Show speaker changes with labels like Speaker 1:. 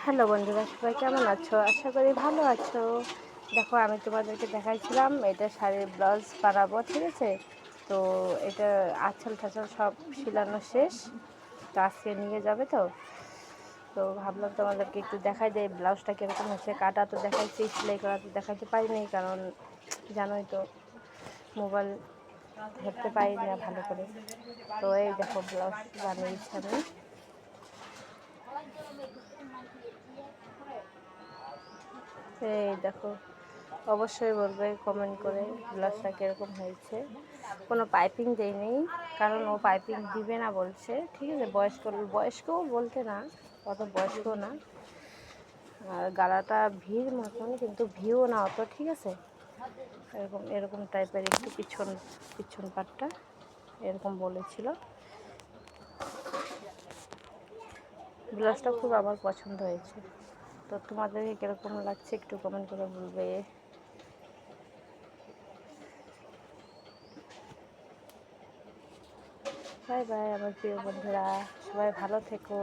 Speaker 1: Hello বন্ধুরা, সবাই কেমন আছো? আশা করি ভালো আছো। দেখো, আমি তোমাদেরকে দেখাইছিলাম এটা শাড়ির ব্লাউজ বানাবো, ঠিক আছে? তো এটা আঁচল টাচল সব সিলানো শেষ, তো আজকে নিয়ে যাবে। তো ভাবলাম তোমাদেরকে একটু দেখাই দেয় ব্লাউজটা কীরকম হচ্ছে। কাটা তো দেখাইছি, সেলাই করা তো দেখাইতে পারিনি, কারণ জানোই তো মোবাইল ধরতে পারি না ভালো করে। তো এই দেখো, ব্লাউজ বানিয়েছি আমি। এই দেখো, অবশ্যই বলবে কমেন্ট করে ব্লাউজটা কীরকম হয়েছে। কোনো পাইপিং দেয়নি, কারণ ও পাইপিং দিবে না বলছে, ঠিক আছে? বয়স্কও বলতে না, অত বয়স্কও না, আর গালাটা ভির মতন, কিন্তু ভিও না অত, ঠিক আছে? এরকম এরকম টাইপের একটু পিছন পাটটা এরকম বলেছিল। ব্লাউজটা খুব আমার পছন্দ হয়েছে। তো তোমাদেরকে কীরকম লাগছে একটু কমেন্ট করে বলবে। বাই বাই আমার প্রিয় বন্ধুরা, সবাই ভালো থেকো।